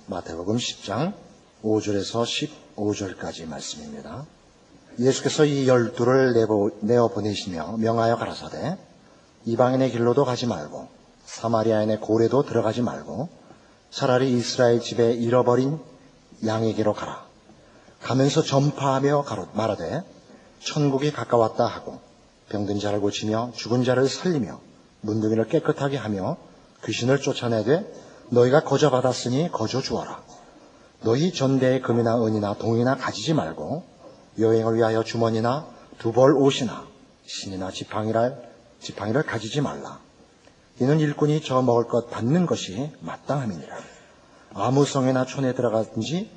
마태복음 10장 5절에서 15절까지 말씀입니다. 예수께서 이 12를 내어 보내시며 명하여 가라사대 이방인의 길로도 가지 말고 사마리아인의 고래도 들어가지 말고 차라리 이스라엘 집에 잃어버린 양에게로 가라. 가면서 전파하며 말하되 천국이 가까웠다 하고 병든 자를 고치며 죽은 자를 살리며 문둥이를 깨끗하게 하며 귀신을 쫓아내되 너희가 거저 받았으니 거저 주어라. 너희 전대에 금이나 은이나 동이나 가지지 말고 여행을 위하여 주머니나 두벌 옷이나 신이나 지팡이를 가지지 말라. 이는 일꾼이 저 먹을 것 받는 것이 마땅함이니라. 아무 성에나 촌에 들어가든지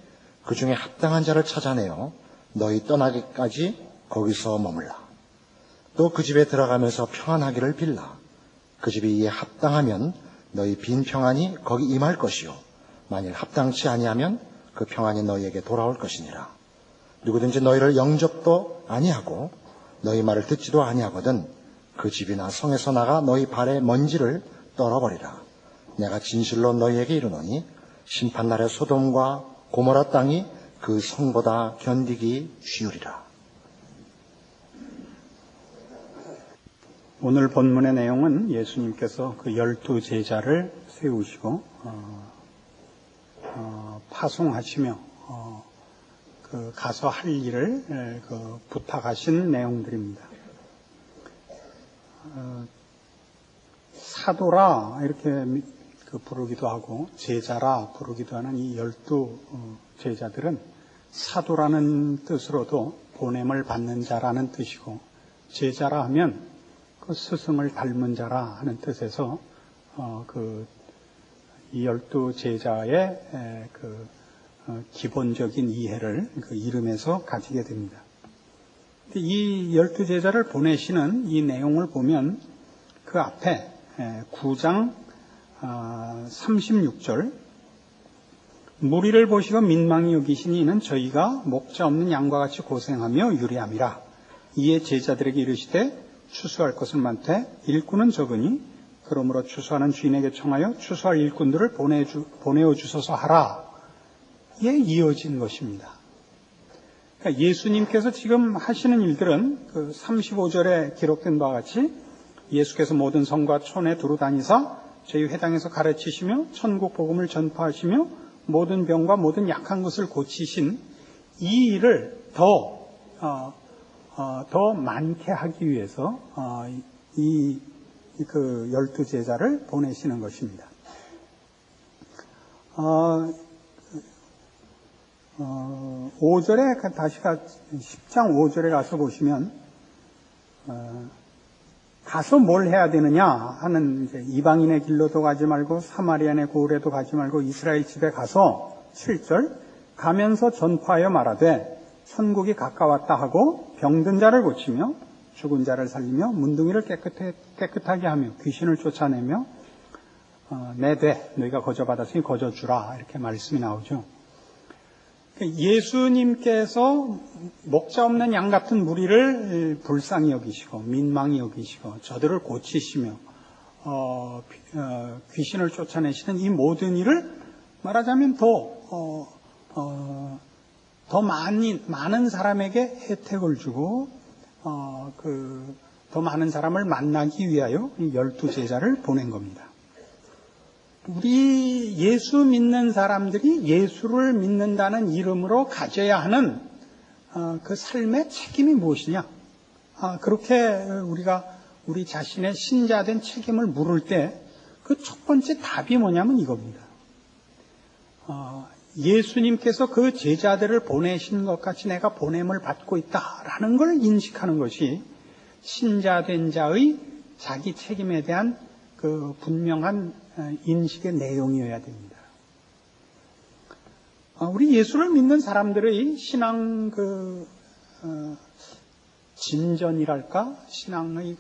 그 중에 합당한 자를 찾아내어 너희 떠나기까지 거기서 머물라. 또 그 집에 들어가면서 평안하기를 빌라. 그 집이 이에 합당하면 너희 빈 평안이 거기 임할 것이요 만일 합당치 아니하면 그 평안이 너희에게 돌아올 것이니라. 누구든지 너희를 영접도 아니하고 너희 말을 듣지도 아니하거든 그 집이나 성에서 나가 너희 발에 먼지를 떨어버리라. 내가 진실로 너희에게 이르노니 심판날에 소돔과 고모라 땅이 그 성보다 견디기 쉬우리라. 오늘 본문의 내용은 예수님께서 그 12 제자를 세우시고 파송하시며 그 가서 할 일을 부탁하신 내용들입니다. 사도라 이렇게 부르기도 하고 제자라 부르기도 하는 이 12 제자들은 사도라는 뜻으로도 보냄을 받는 자라는 뜻이고 제자라 하면 그 스승을 닮은 자라 하는 뜻에서 이 12 제자의 기본적인 이해를 그 이름에서 가지게 됩니다. 이 12 제자를 보내시는 이 내용을 보면 그 앞에 9장 36절 무리를 보시고 민망히 여기시니 이는 저희가 목자 없는 양과 같이 고생하며 유리함이라. 이에 제자들에게 이르시되 추수할 것은 많되 일꾼은 적으니 그러므로 추수하는 주인에게 청하여 추수할 일꾼들을 보내어 주소서 하라. 에 이어진 것입니다. 그러니까 예수님께서 지금 하시는 일들은 그 35절에 기록된 바와 같이 예수께서 모든 성과 촌에 두루 다니사 저희 회당에서 가르치시며 천국 복음을 전파하시며 모든 병과 모든 약한 것을 고치신 이 일을 더 많게 하기 위해서 그 12 제자를 보내시는 것입니다. 5절에 다시 10장 5절에 가서 보시면 가서 뭘 해야 되느냐 하는 이제 이방인의 길로도 가지 말고 사마리아인의 고을에도 가지 말고 이스라엘 집에 가서 7절 가면서 전파하여 말하되 천국이 가까웠다 하고 병든 자를 고치며 죽은 자를 살리며 문둥이를 깨끗하게 하며 귀신을 쫓아내며 내되 너희가 거저 받았으니 거저 주라 이렇게 말씀이 나오죠. 예수님께서 목자 없는 양 같은 무리를 불쌍히 여기시고 민망히 여기시고 저들을 고치시며 귀신을 쫓아내시는 이 모든 일을 말하자면 더 많은 사람에게 혜택을 주고 더 많은 사람을 만나기 위하여 이 12 제자를 보낸 겁니다. 우리 예수 믿는 사람들이 예수를 믿는다는 이름으로 가져야 하는 그 삶의 책임이 무엇이냐? 그렇게 우리가 우리 자신의 신자된 책임을 물을 때 그 첫 번째 답이 뭐냐면 이겁니다. 예수님께서 그 제자들을 보내신 것 같이 내가 보냄을 받고 있다라는 걸 인식하는 것이 신자된 자의 자기 책임에 대한 그 분명한 인식의 내용이어야 됩니다. 우리 예수를 믿는 사람들의 신앙 진전이랄까? 신앙의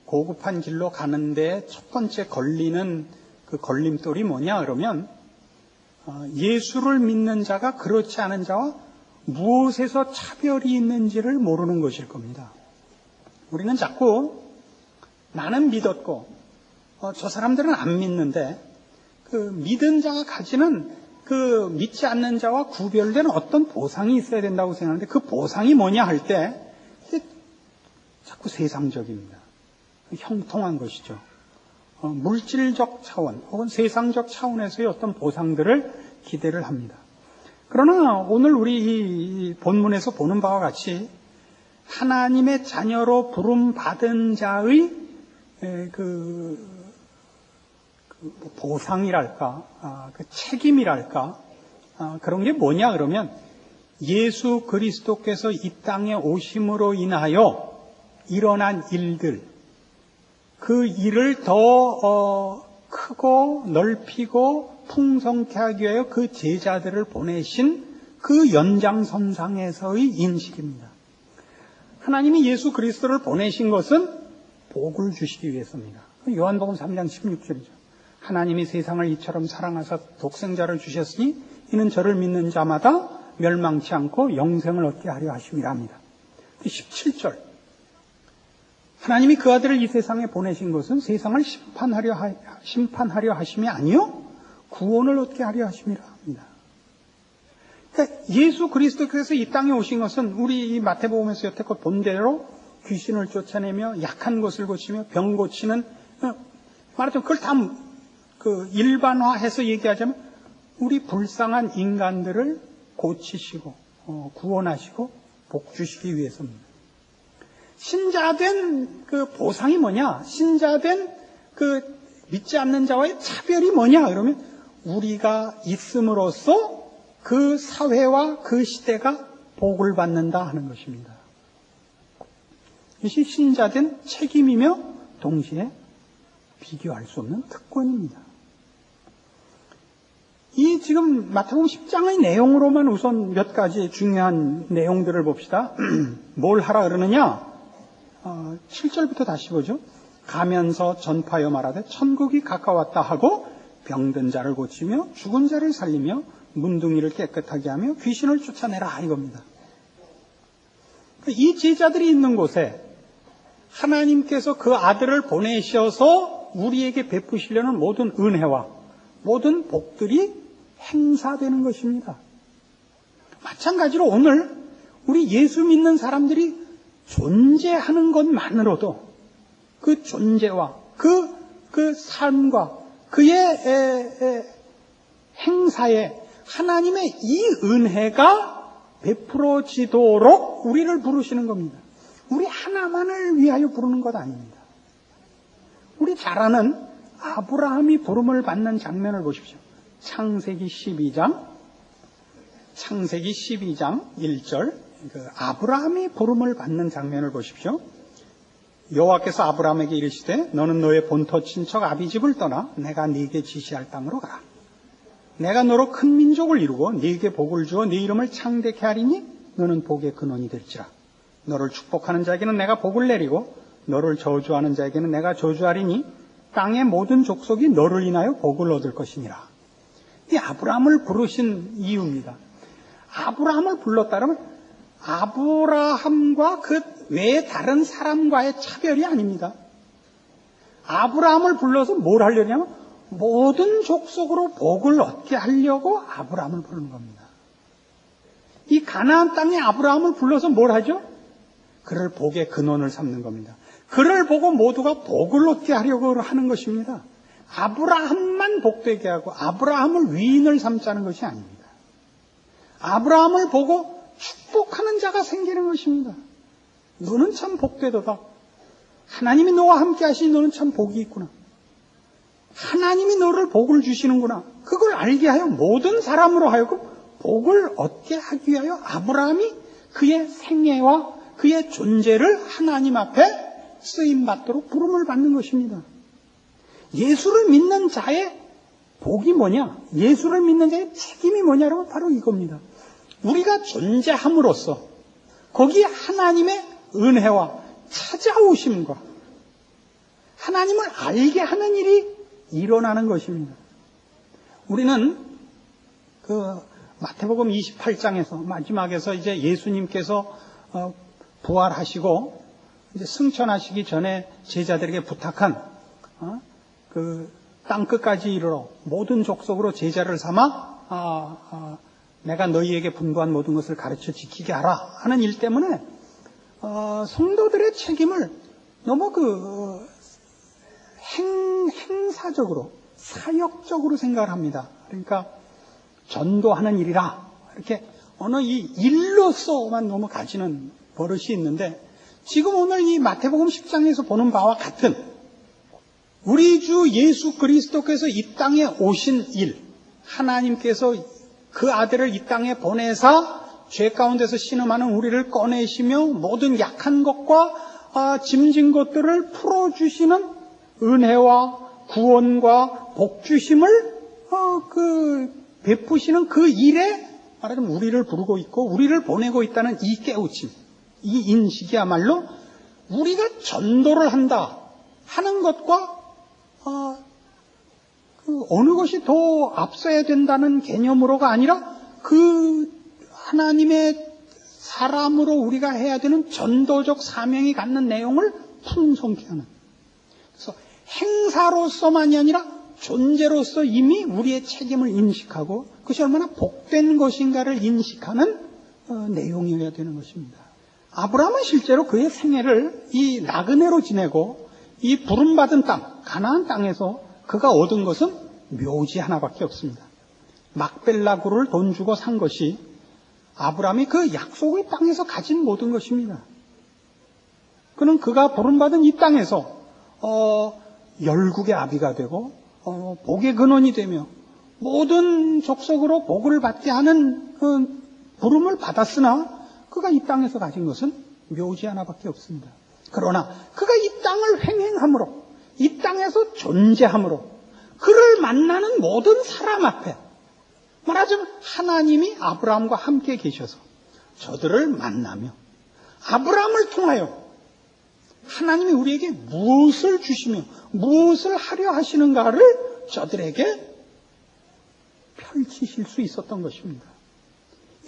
고급한 길로 가는데 첫 번째 걸리는 그 걸림돌이 뭐냐 그러면 예수를 믿는 자가 그렇지 않은 자와 무엇에서 차별이 있는지를 모르는 것일 겁니다. 우리는 자꾸 나는 믿었고 저 사람들은 안 믿는데 그 믿은 자가 가지는 그 믿지 않는 자와 구별되는 어떤 보상이 있어야 된다고 생각하는데 그 보상이 뭐냐 할 때 자꾸 세상적입니다. 형통한 것이죠. 물질적 차원 혹은 세상적 차원에서의 어떤 보상들을 기대를 합니다. 그러나 오늘 우리 이 본문에서 보는 바와 같이 하나님의 자녀로 부름받은 자의 보상이랄까, 그 책임이랄까, 그런 게 뭐냐 그러면 예수 그리스도께서 이 땅에 오심으로 인하여 일어난 일들, 그 일을 더 크고 넓히고 풍성케 하기 위하여 그 제자들을 보내신 그 연장선상에서의 인식입니다. 하나님이 예수 그리스도를 보내신 것은 복을 주시기 위해서입니다. 요한복음 3장 16절이죠. 하나님이 세상을 이처럼 사랑하사 독생자를 주셨으니 이는 저를 믿는 자마다 멸망치 않고 영생을 얻게 하려 하심이라 합니다. 17절. 하나님이 그 아들을 이 세상에 보내신 것은 세상을 심판하려 하심이 아니요 구원을 얻게 하려 하심이라 합니다. 그러니까 예수 그리스도께서 이 땅에 오신 것은 우리 이 마태복음에서 여태껏 본 대로 귀신을 쫓아내며 약한 것을 고치며 병 고치는, 말하자면 그걸 다 일반화해서 얘기하자면 우리 불쌍한 인간들을 고치시고 구원하시고 복 주시기 위해서입니다. 신자된 그 보상이 뭐냐? 신자된 그 믿지 않는 자와의 차별이 뭐냐? 그러면 우리가 있음으로써 그 사회와 그 시대가 복을 받는다 하는 것입니다. 이것이 신자된 책임이며 동시에 비교할 수 없는 특권입니다. 이 지금 마태복음 10장의 내용으로만 우선 몇 가지 중요한 내용들을 봅시다. 뭘 하라 그러느냐? 7절부터 다시 보죠. 가면서 전파하여 말하되 천국이 가까웠다 하고 병든 자를 고치며 죽은 자를 살리며 문둥이를 깨끗하게 하며 귀신을 쫓아내라 이겁니다. 이 제자들이 있는 곳에 하나님께서 그 아들을 보내셔서 우리에게 베푸시려는 모든 은혜와 모든 복들이 행사되는 것입니다. 마찬가지로 오늘 우리 예수 믿는 사람들이 존재하는 것만으로도 그 존재와 그 삶과 그의 행사에 하나님의 이 은혜가 베풀어지도록 우리를 부르시는 겁니다. 우리 하나만을 위하여 부르는 것 아닙니다. 우리 잘 아는 아브라함이 부름을 받는 장면을 보십시오. 창세기 12장 1절 아브라함이 부름을 받는 장면을 보십시오. 여호와께서 아브라함에게 이르시되 너는 너의 본토 친척 아비집을 떠나 내가 네게 지시할 땅으로 가라. 내가 너로 큰 민족을 이루고 네게 복을 주어 네 이름을 창대케 하리니 너는 복의 근원이 될지라. 너를 축복하는 자에게는 내가 복을 내리고 너를 저주하는 자에게는 내가 저주하리니 땅의 모든 족속이 너를 인하여 복을 얻을 것이니라. 이 아브라함을 부르신 이유입니다. 아브라함을 불렀다면 아브라함과 그 외에 다른 사람과의 차별이 아닙니다. 아브라함을 불러서 뭘 하려냐면 모든 족속으로 복을 얻게 하려고 아브라함을 부르는 겁니다. 이 가나안 땅에 아브라함을 불러서 뭘 하죠? 그를 복의 근원을 삼는 겁니다. 그를 보고 모두가 복을 얻게 하려고 하는 것입니다. 아브라함만 복되게 하고 아브라함을 위인을 삼자는 것이 아닙니다. 아브라함을 보고 축복하는 자가 생기는 것입니다. 너는 참 복되도다. 하나님이 너와 함께 하시니 너는 참 복이 있구나. 하나님이 너를 복을 주시는구나. 그걸 알게 하여 모든 사람으로 하여금 복을 얻게 하기 위하여 아브라함이 그의 생애와 그의 존재를 하나님 앞에 쓰임받도록 부름을 받는 것입니다. 예수를 믿는 자의 복이 뭐냐? 예수를 믿는 자의 책임이 뭐냐라고 바로 이겁니다. 우리가 존재함으로써 거기에 하나님의 은혜와 찾아오심과 하나님을 알게 하는 일이 일어나는 것입니다. 우리는 그 마태복음 28장에서 마지막에서 이제 예수님께서 부활하시고 이제 승천하시기 전에 제자들에게 부탁한 그 땅끝까지 이르러 모든 족속으로 제자를 삼아 내가 너희에게 분부한 모든 것을 가르쳐 지키게 하라 하는 일 때문에 성도들의 책임을 너무 행사적으로 사역적으로 생각을 합니다. 그러니까 전도하는 일이라 이렇게 어느 이 일로서만 너무 가지는 버릇이 있는데, 지금 오늘 이 마태복음 10장에서 보는 바와 같은 우리 주 예수 그리스도께서 이 땅에 오신 일, 하나님께서 그 아들을 이 땅에 보내사 죄 가운데서 신음하는 우리를 꺼내시며 모든 약한 것과 짐진 것들을 풀어주시는 은혜와 구원과 복주심을 베푸시는 그 일에 말하자면 우리를 부르고 있고 우리를 보내고 있다는 이 깨우침, 이 인식이야말로 우리가 전도를 한다 하는 것과 어느 것이 더 앞서야 된다는 개념으로가 아니라 그 하나님의 사람으로 우리가 해야 되는 전도적 사명이 갖는 내용을 풍성케 하는, 그래서 행사로서만이 아니라 존재로서 이미 우리의 책임을 인식하고 그것이 얼마나 복된 것인가를 인식하는 내용이어야 되는 것입니다. 아브라함은 실제로 그의 생애를 이 나그네로 지내고 이 부름받은 땅, 가나안 땅에서 그가 얻은 것은 묘지 하나밖에 없습니다. 막벨라구를 돈 주고 산 것이 아브라함이 그 약속의 땅에서 가진 모든 것입니다. 그는 그가 부름받은 이 땅에서 열국의 아비가 되고 복의 근원이 되며 모든 족속으로 복을 받게 하는 부름을 받았으나 그가 이 땅에서 가진 것은 묘지 하나밖에 없습니다. 그러나 그가 이 땅을 횡행함으로, 이 땅에서 존재함으로 그를 만나는 모든 사람 앞에 말하자면 하나님이 아브라함과 함께 계셔서 저들을 만나며 아브라함을 통하여 하나님이 우리에게 무엇을 주시며 무엇을 하려 하시는가를 저들에게 펼치실 수 있었던 것입니다.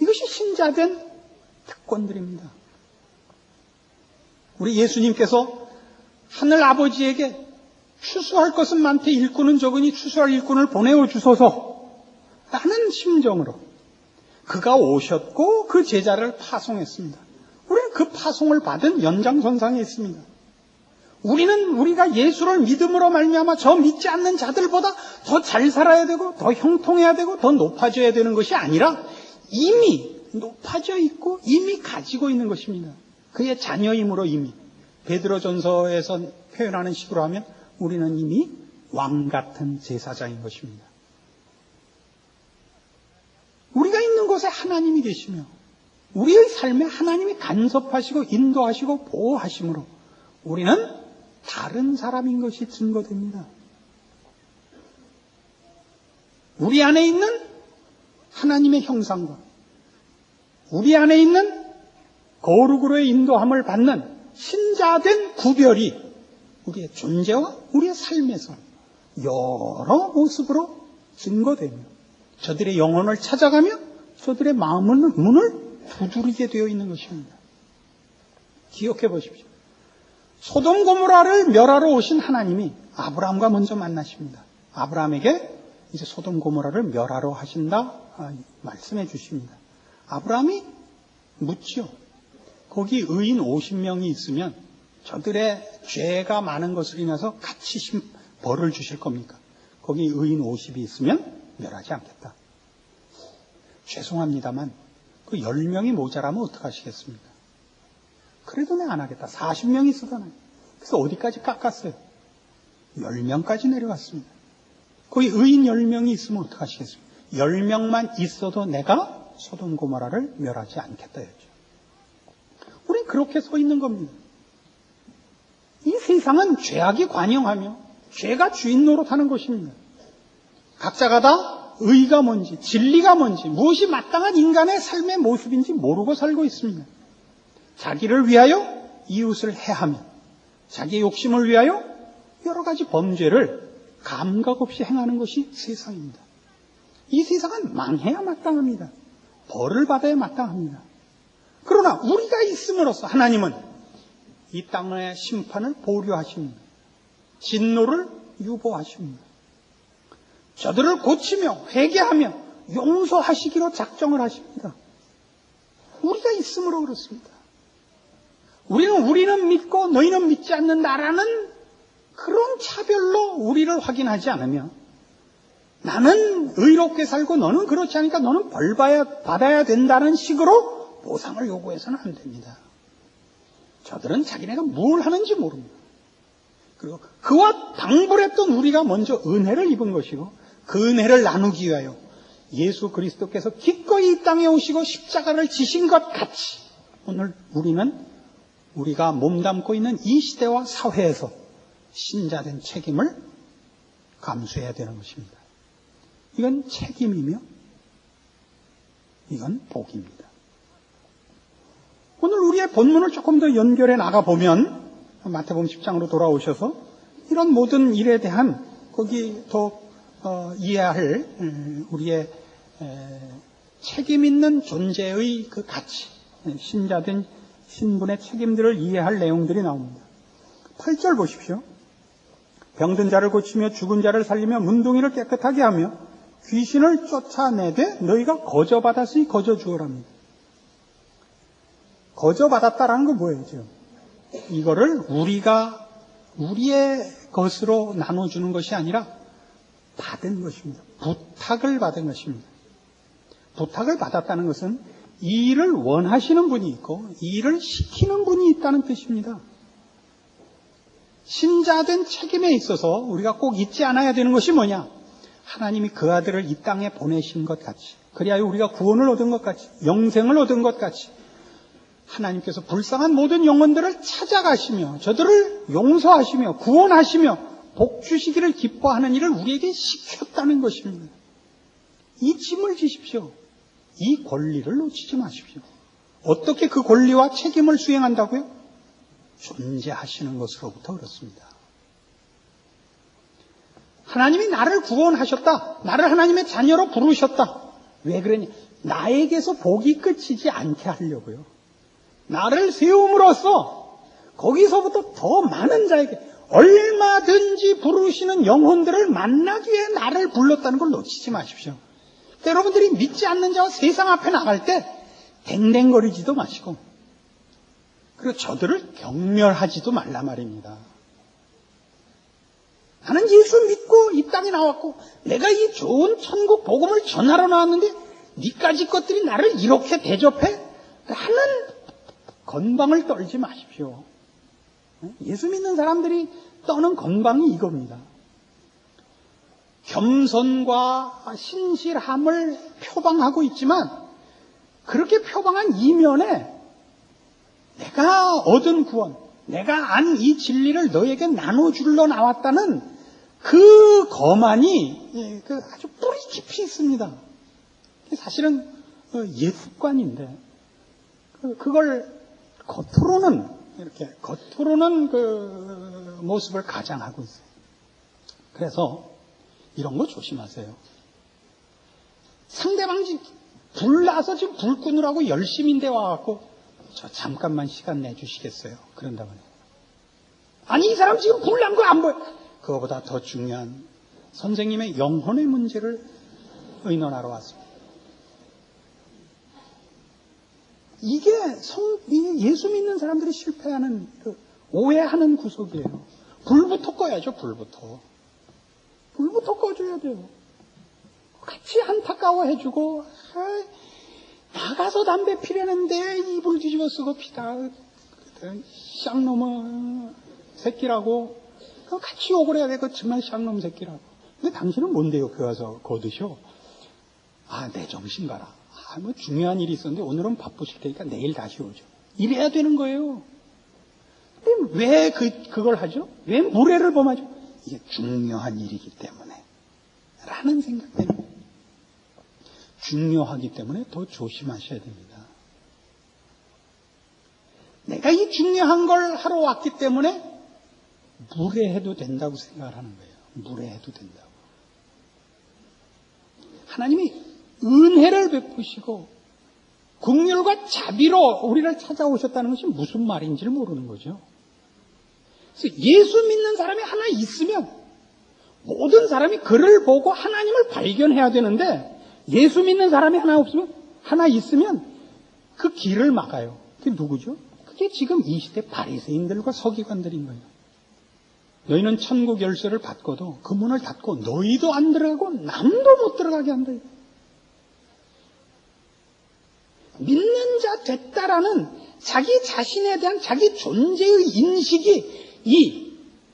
이것이 신자된 특권들입니다. 우리 예수님께서 하늘 아버지에게 추수할 것은 많되 일꾼은 적으니 추수할 일꾼을 보내어 주소서 라는 심정으로 그가 오셨고 그 제자를 파송했습니다. 우리는 그 파송을 받은 연장선상에 있습니다. 우리가 예수를 믿음으로 말미암아 저 믿지 않는 자들보다 더 잘 살아야 되고 더 형통해야 되고 더 높아져야 되는 것이 아니라 이미 높아져 있고 이미 가지고 있는 것입니다. 그의 자녀임으로 이미 베드로전서에서 표현하는 식으로 하면 우리는 이미 왕 같은 제사장인 것입니다. 우리가 있는 곳에 하나님이 계시며 우리의 삶에 하나님이 간섭하시고 인도하시고 보호하심으로 우리는 다른 사람인 것이 증거됩니다. 우리 안에 있는 하나님의 형상과 우리 안에 있는 거룩으로의 인도함을 받는 신자된 구별이 우리의 존재와 우리의 삶에서 여러 모습으로 증거되며 저들의 영혼을 찾아가며 저들의 마음의 문을 두드리게 되어 있는 것입니다. 기억해 보십시오. 소돔 고모라를 멸하러 오신 하나님이 아브라함과 먼저 만나십니다. 아브라함에게 이제 소돔 고모라를 멸하러 하신다 말씀해 주십니다. 아브라함이 묻지요. 거기 의인 50명이 있으면 저들의 죄가 많은 것을 인해서 같이 벌을 주실 겁니까? 거기 의인 50이 있으면 멸하지 않겠다. 죄송합니다만 그 10명이 모자라면 어떡하시겠습니까? 그래도 내가 안 하겠다. 40명이 있었잖아요. 그래서 어디까지 깎았어요? 10명까지 내려갔습니다. 거기 의인 10명이 있으면 어떡하시겠습니까? 10명만 있어도 내가 소돔 고모라를 멸하지 않겠다였죠. 우린 그렇게 서 있는 겁니다. 이 세상은 죄악이 관영하며 죄가 주인 노릇하는 것입니다. 각자가 다 의가 뭔지 진리가 뭔지 무엇이 마땅한 인간의 삶의 모습인지 모르고 살고 있습니다. 자기를 위하여 이웃을 해하며 자기의 욕심을 위하여 여러 가지 범죄를 감각 없이 행하는 것이 세상입니다. 이 세상은 망해야 마땅합니다. 벌을 받아야 마땅합니다. 그러나 우리가 있음으로써 하나님은 이 땅의 심판을 보류하십니다. 진노를 유보하십니다. 저들을 고치며 회개하며 용서하시기로 작정을 하십니다. 우리가 있으므로 그렇습니다. 우리는 믿고 너희는 믿지 않는다라는 그런 차별로 우리를 확인하지 않으며 나는 의롭게 살고 너는 그렇지 않으니까 너는 벌 받아야 된다는 식으로 보상을 요구해서는 안 됩니다. 저들은 자기네가 뭘 하는지 모릅니다. 그리고 그와 방불했던 우리가 먼저 은혜를 입은 것이고 그 은혜를 나누기 위하여 예수 그리스도께서 기꺼이 이 땅에 오시고 십자가를 지신 것 같이 오늘 우리가 몸담고 있는 이 시대와 사회에서 신자된 책임을 감수해야 되는 것입니다. 이건 책임이며 이건 복입니다. 오늘 우리의 본문을 조금 더 연결해 나가보면 마태복음 10장으로 돌아오셔서 이런 모든 일에 대한 거기 더 이해할 우리의 책임 있는 존재의 그 가치, 신자된 신분의 책임들을 이해할 내용들이 나옵니다. 8절 보십시오. 병든 자를 고치며 죽은 자를 살리며 문둥이를 깨끗하게 하며 귀신을 쫓아내되 너희가 거저받았으니 거저 주어랍니다. 거저받았다라는 건 뭐예요, 지금? 이거를 우리의 것으로 나눠주는 것이 아니라 받은 것입니다. 부탁을 받은 것입니다. 부탁을 받았다는 것은 이 일을 원하시는 분이 있고 이 일을 시키는 분이 있다는 뜻입니다. 신자된 책임에 있어서 우리가 꼭 잊지 않아야 되는 것이 뭐냐? 하나님이 그 아들을 이 땅에 보내신 것 같이, 그리하여 우리가 구원을 얻은 것 같이, 영생을 얻은 것 같이 하나님께서 불쌍한 모든 영혼들을 찾아가시며 저들을 용서하시며 구원하시며 복 주시기를 기뻐하는 일을 우리에게 시켰다는 것입니다. 이 짐을 지십시오. 이 권리를 놓치지 마십시오. 어떻게 그 권리와 책임을 수행한다고요? 존재하시는 것으로부터 그렇습니다. 하나님이 나를 구원하셨다. 나를 하나님의 자녀로 부르셨다. 왜 그러냐? 나에게서 복이 끝이지 않게 하려고요. 나를 세움으로써 거기서부터 더 많은 자에게 얼마든지 부르시는 영혼들을 만나기 위해 나를 불렀다는 걸 놓치지 마십시오. 그러니까 여러분들이 믿지 않는 자와 세상 앞에 나갈 때 댕댕거리지도 마시고 그리고 저들을 경멸하지도 말라 말입니다. 나는 예수 믿고 이 땅에 나왔고 내가 이 좋은 천국 복음을 전하러 나왔는데 니까지 것들이 나를 이렇게 대접해? 하는 건방을 떨지 마십시오. 예수 믿는 사람들이 떠는 건방이 이겁니다. 겸손과 신실함을 표방하고 있지만 그렇게 표방한 이면에 내가 얻은 구원, 내가 안 이 진리를 너에게 나눠주러 나왔다는 그 거만이 아주 뿌리 깊이 있습니다. 사실은 예습관인데 그걸 겉으로는 그 모습을 가장하고 있어요. 그래서 이런 거 조심하세요. 상대방이 불나서 지금 불 끄느라고 열심인데 와갖고 저 잠깐만 시간 내주시겠어요? 그런다면 아니 이 사람 지금 불난 거 안 보여. 그거보다 더 중요한 선생님의 영혼의 문제를 의논하러 왔습니다. 이게 예수 믿는 사람들이 실패하는 오해하는 구석이에요. 불부터 꺼야죠. 불부터 꺼줘야 돼요. 같이 안타까워해주고 나가서 담배 피려는데 이불 뒤집어 쓰고 피다 쌍놈의 새끼라고 같이 욕을 해야 돼. 그 정말 쌍놈 새끼라고. 근데 당신은 뭔데요? 그 와서 거드셔. 내 정신 봐라. 뭐 중요한 일이 있었는데 오늘은 바쁘실 테니까 내일 다시 오죠. 이래야 되는 거예요. 근데 왜 그걸 하죠? 왜 무례를 범하죠? 이게 중요한 일이기 때문에 라는 생각 때문에 중요하기 때문에 더 조심하셔야 됩니다. 내가 이 중요한 걸 하러 왔기 때문에 무례해도 된다고 생각을 하는 거예요. 무례해도 된다고. 하나님이 은혜를 베푸시고 긍휼과 자비로 우리를 찾아오셨다는 것이 무슨 말인지를 모르는 거죠. 그래서 예수 믿는 사람이 하나 있으면 모든 사람이 그를 보고 하나님을 발견해야 되는데 예수 믿는 사람이 하나 있으면 그 길을 막아요. 그게 누구죠? 그게 지금 이 시대 바리새인들과 서기관들인 거예요. 너희는 천국 열쇠를 받고도 그 문을 닫고 너희도 안 들어가고 남도 못 들어가게 한다. 믿는 자 됐다라는 자기 자신에 대한 자기 존재의 인식이 이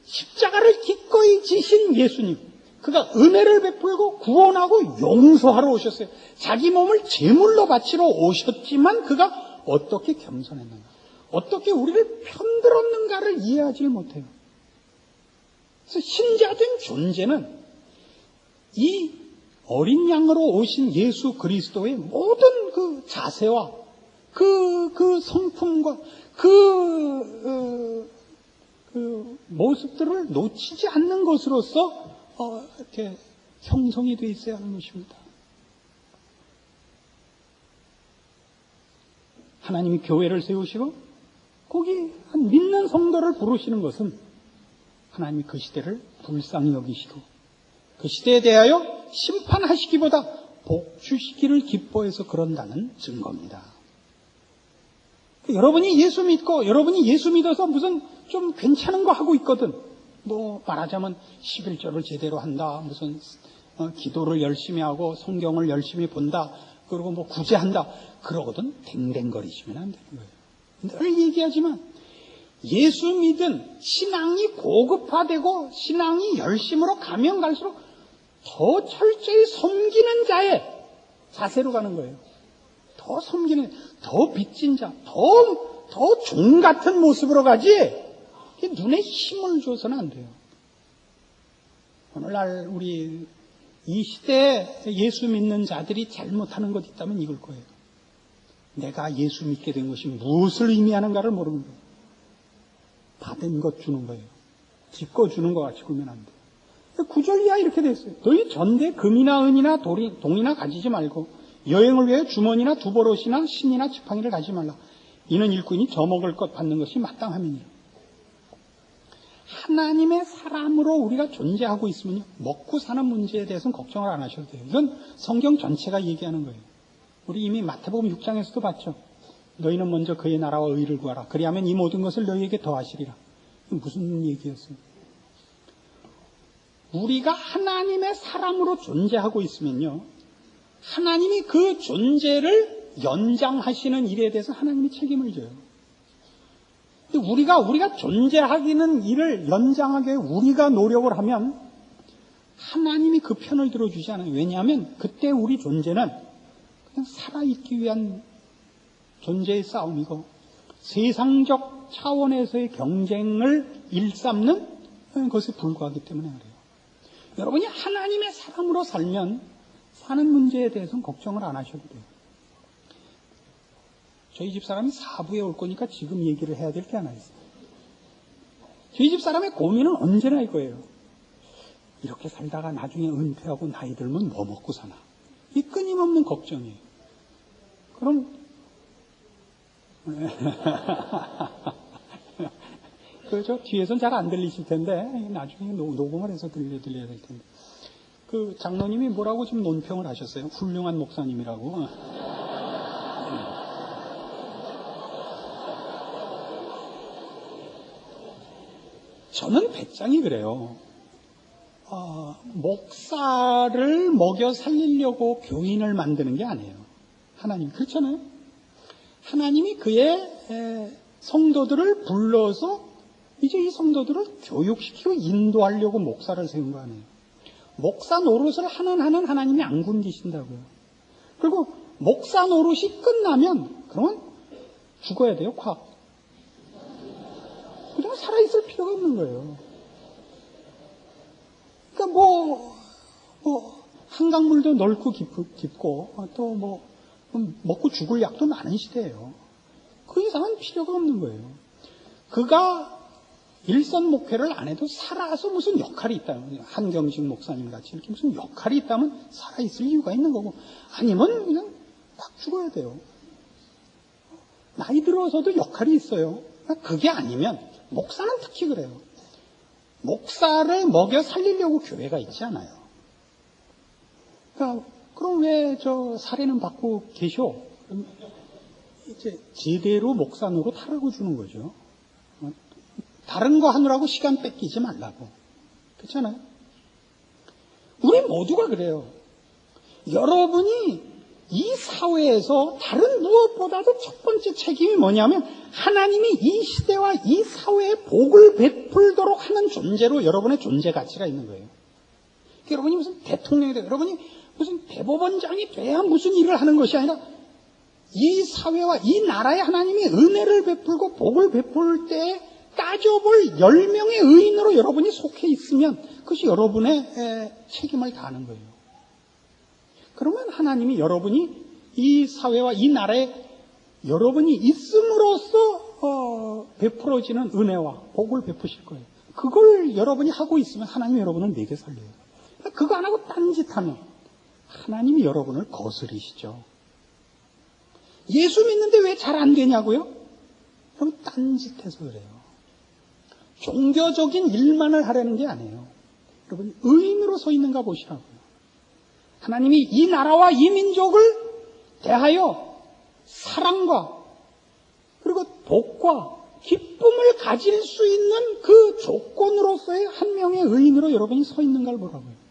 십자가를 기꺼이 지신 예수님, 그가 은혜를 베풀고 구원하고 용서하러 오셨어요. 자기 몸을 제물로 바치러 오셨지만 그가 어떻게 겸손했는가, 어떻게 우리를 편들었는가를 이해하지 못해요. 그래서 신자된 존재는 이 어린 양으로 오신 예수 그리스도의 모든 그 자세와 그 성품과 그 모습들을 놓치지 않는 것으로서 이렇게 형성이 되어 있어야 하는 것입니다. 하나님이 교회를 세우시고 거기 믿는 성도를 부르시는 것은 하나님이 그 시대를 불쌍히 여기시고 그 시대에 대하여 심판하시기보다 복 주시기를 기뻐해서 그런다는 증거입니다. 여러분이 예수 믿고 여러분이 예수 믿어서 무슨 좀 괜찮은 거 하고 있거든. 뭐 말하자면 11조를 제대로 한다. 무슨 기도를 열심히 하고 성경을 열심히 본다. 그리고 뭐 구제한다. 그러거든 댕댕거리시면 안 되는 거예요. 늘 얘기하지만 예수 믿은 신앙이 고급화되고 신앙이 열심으로 가면 갈수록 더 철저히 섬기는 자의 자세로 가는 거예요. 더 섬기는, 더 빚진 자, 더 종 같은 모습으로 가지, 눈에 힘을 줘서는 안 돼요. 오늘날 우리 이 시대에 예수 믿는 자들이 잘못하는 것 있다면 이걸 거예요. 내가 예수 믿게 된 것이 무엇을 의미하는가를 모르는 거예요. 받은 것 주는 거예요. 지꺼 주는 것 같이 구면 안 돼요. 9절 이하 이렇게 됐어요. 너희 전대 금이나 은이나 동이나 가지지 말고 여행을 위해 주머니나 두보롯이나 신이나 지팡이를 가지지 말라. 이는 일꾼이 저먹을 것 받는 것이 마땅함이니라. 하나님의 사람으로 우리가 존재하고 있으면요, 먹고 사는 문제에 대해서는 걱정을 안 하셔도 돼요. 이건 성경 전체가 얘기하는 거예요. 우리 이미 마태복음 6장에서도 봤죠. 너희는 먼저 그의 나라와 의를 구하라. 그리하면 이 모든 것을 너희에게 더하시리라. 무슨 얘기였어요? 우리가 하나님의 사람으로 존재하고 있으면요, 하나님이 그 존재를 연장하시는 일에 대해서 하나님이 책임을 져요. 근데 우리가 존재하기는 일을 연장하게 우리가 노력을 하면 하나님이 그 편을 들어주지 않아요. 왜냐하면 그때 우리 존재는 그냥 살아있기 위한 존재의 싸움이고 세상적 차원에서의 경쟁을 일삼는 것에 불과하기 때문에 그래요. 여러분이 하나님의 사람으로 살면 사는 문제에 대해서는 걱정을 안 하셔도 돼요. 저희 집 사람이 사부에 올 거니까 지금 얘기를 해야 될 게 하나 있어요. 저희 집 사람의 고민은 언제나 이거예요. 이렇게 살다가 나중에 은퇴하고 나이 들면 뭐 먹고 사나. 이 끊임없는 걱정이에요. 그럼 그저 뒤에서는 잘 안 들리실 텐데 나중에 녹음을 해서 들려야 될 텐데. 그 장로님이 뭐라고 지금 논평을 하셨어요? 훌륭한 목사님이라고. 저는 배짱이 그래요. 목사를 먹여 살리려고 교인을 만드는 게 아니에요. 하나님 그렇잖아요. 하나님이 그의 성도들을 불러서 이제 이 성도들을 교육시키고 인도하려고 목사를 세운 거 아니에요. 목사 노릇을 하는 하나님이 안 굶기신다고요. 그리고 목사 노릇이 끝나면 그러면 죽어야 돼요. 확. 그냥 살아있을 필요가 없는 거예요. 그러니까 한강물도 넓고 깊고 또 먹고 죽을 약도 많은 시대예요. 그 이상은 필요가 없는 거예요. 그가 일선 목회를 안 해도 살아서 무슨 역할이 있다면, 한경식 목사님 같이 이렇게 무슨 역할이 있다면 살아있을 이유가 있는 거고, 아니면 그냥 딱 죽어야 돼요. 나이 들어서도 역할이 있어요. 그게 아니면 목사는 특히 그래요. 목사를 먹여 살리려고 교회가 있지 않아요. 그러니까 그럼 왜 저 사례는 받고 계셔? 이제 제대로 목사 노릇 하라고 주는 거죠. 다른 거 하느라고 시간 뺏기지 말라고. 그렇잖아요? 우리 모두가 그래요. 여러분이 이 사회에서 다른 무엇보다도 첫 번째 책임이 뭐냐면 하나님이 이 시대와 이 사회에 복을 베풀도록 하는 존재로 여러분의 존재 가치가 있는 거예요. 여러분이 무슨 대통령이 돼요. 여러분이 무슨 대법원장이 돼야 무슨 일을 하는 것이 아니라 이 사회와 이 나라에 하나님이 은혜를 베풀고 복을 베풀 때 따져볼 10명의 의인으로 여러분이 속해 있으면 그것이 여러분의 책임을 다하는 거예요. 그러면 하나님이 여러분이 이 사회와 이 나라에 여러분이 있음으로써 베풀어지는 은혜와 복을 베푸실 거예요. 그걸 여러분이 하고 있으면 하나님이 여러분을 내게 살려요. 그거 안 하고 딴짓하면 하나님이 여러분을 거스리시죠. 예수 믿는데 왜 잘 안 되냐고요? 그럼 딴짓해서 그래요. 종교적인 일만을 하려는 게 아니에요. 여러분 의인으로 서 있는가 보시라고요. 하나님이 이 나라와 이 민족을 대하여 사랑과 그리고 복과 기쁨을 가질 수 있는 그 조건으로서의 한 명의 의인으로 여러분이 서 있는가를 보라고요.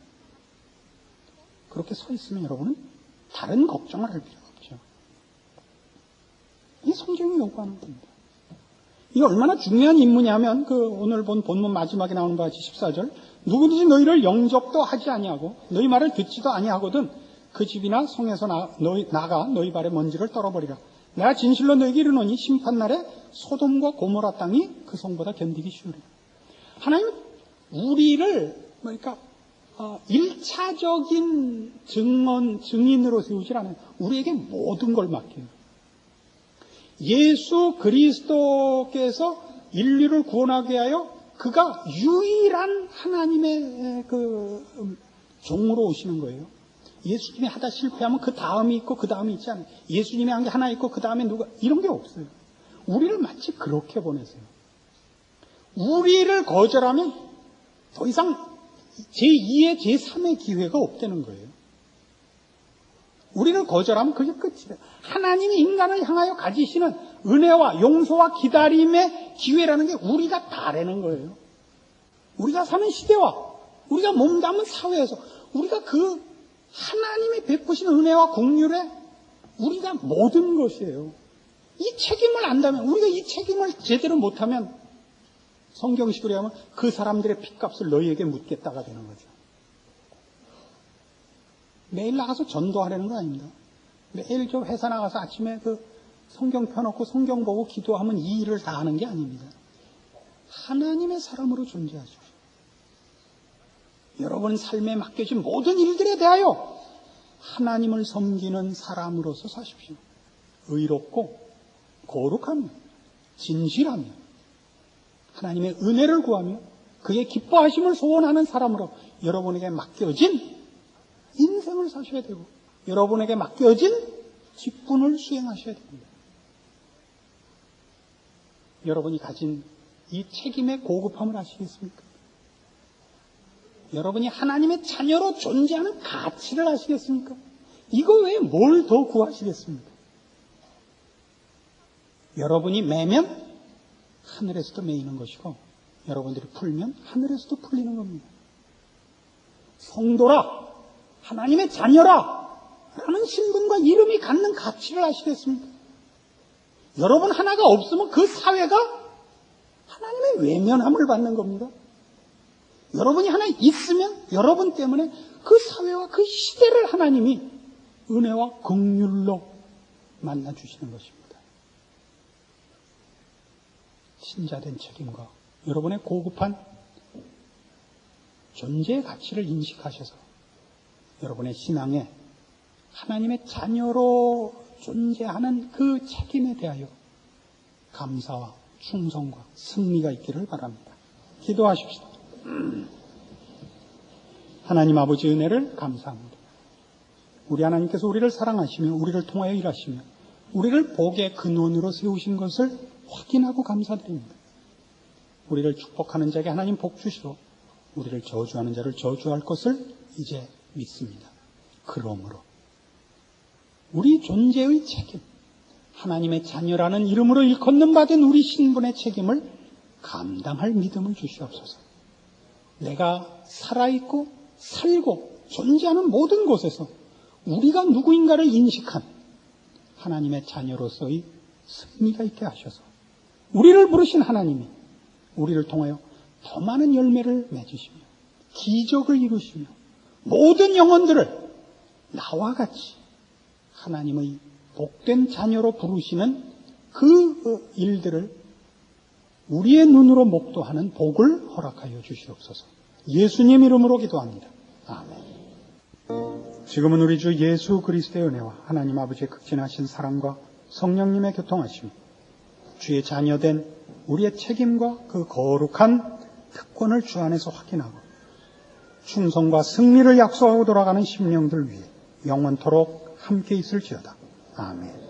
그렇게 서 있으면 여러분은 다른 걱정을 할 필요가 없죠. 이 성경이 요구하는 겁니다. 이게 얼마나 중요한 임무냐면 오늘 본 본문 마지막에 나오는 바같이 14절 누구든지 너희를 영접도 하지 아니하고 너희 말을 듣지도 아니하거든 그 집이나 성에서 나가 너희 발에 먼지를 떨어버리라. 내가 진실로 너희에게 이르노니 심판날에 소돔과 고모라 땅이 그 성보다 견디기 쉬우리라. 하나님은 우리를 그러니까 1차적인 증인으로 세우질 않아요. 우리에게 모든 걸 맡겨요. 예수 그리스도께서 인류를 구원하게 하여 그가 유일한 하나님의 종으로 오시는 거예요. 예수님이 하다 실패하면 그 다음이 있고 그 다음이 있지 않아요. 예수님이 한 게 하나 있고 그 다음에 누가 이런 게 없어요. 우리를 마치 그렇게 보내세요. 우리를 거절하면 더 이상 제2의 제3의 기회가 없다는 거예요. 우리를 거절하면 그게 끝이에요. 하나님이 인간을 향하여 가지시는 은혜와 용서와 기다림의 기회라는 게 우리가 다라는 거예요. 우리가 사는 시대와 우리가 몸담은 사회에서 우리가 그 하나님이 베푸시는 은혜와 긍휼에 우리가 모든 것이에요. 이 책임을 안다면 우리가 이 책임을 제대로 못하면 성경식으로 하면 그 사람들의 핏값을 너희에게 묻겠다가 되는 거죠. 매일 나가서 전도하려는 거 아닙니다. 매일 저 회사 나가서 아침에 성경 펴놓고 성경 보고 기도하면 이 일을 다 하는 게 아닙니다. 하나님의 사람으로 존재하십시오. 여러분 삶에 맡겨진 모든 일들에 대하여 하나님을 섬기는 사람으로서 사십시오. 의롭고 거룩하며 진실하며 하나님의 은혜를 구하며 그의 기뻐하심을 소원하는 사람으로 여러분에게 맡겨진 인생을 사셔야 되고 여러분에게 맡겨진 직분을 수행하셔야 됩니다. 여러분이 가진 이 책임의 고급함을 아시겠습니까? 여러분이 하나님의 자녀로 존재하는 가치를 아시겠습니까? 이거 외에 뭘 더 구하시겠습니까? 여러분이 매면 하늘에서도 매이는 것이고 여러분들이 풀면 하늘에서도 풀리는 겁니다. 성도라, 하나님의 자녀라 라는 신분과 이름이 갖는 가치를 아시겠습니까? 여러분 하나가 없으면 그 사회가 하나님의 외면함을 받는 겁니다. 여러분이 하나 있으면 여러분 때문에 그 사회와 그 시대를 하나님이 은혜와 긍휼로 만나주시는 것입니다. 신자된 책임과 여러분의 고급한 존재의 가치를 인식하셔서 여러분의 신앙에 하나님의 자녀로 존재하는 그 책임에 대하여 감사와 충성과 승리가 있기를 바랍니다. 기도하십시오. 하나님 아버지 은혜를 감사합니다. 우리 하나님께서 우리를 사랑하시며 우리를 통하여 일하시며 우리를 복의 근원으로 세우신 것을 확인하고 감사드립니다. 우리를 축복하는 자에게 하나님 복 주시고 우리를 저주하는 자를 저주할 것을 이제 믿습니다. 그러므로 우리 존재의 책임, 하나님의 자녀라는 이름으로 일컫는 받은 우리 신분의 책임을 감당할 믿음을 주시옵소서. 내가 살아있고 살고 존재하는 모든 곳에서 우리가 누구인가를 인식한 하나님의 자녀로서의 승리가 있게 하셔서 우리를 부르신 하나님이 우리를 통하여 더 많은 열매를 맺으시며 기적을 이루시며 모든 영혼들을 나와 같이 하나님의 복된 자녀로 부르시는 그 일들을 우리의 눈으로 목도하는 복을 허락하여 주시옵소서. 예수님 이름으로 기도합니다. 아멘. 지금은 우리 주 예수 그리스도의 은혜와 하나님 아버지의 극진하신 사랑과 성령님의 교통하심이 주의 자녀된 우리의 책임과 그 거룩한 특권을 주 안에서 확인하고 충성과 승리를 약속하고 돌아가는 심령들 위해 영원토록 함께 있을지어다. 아멘.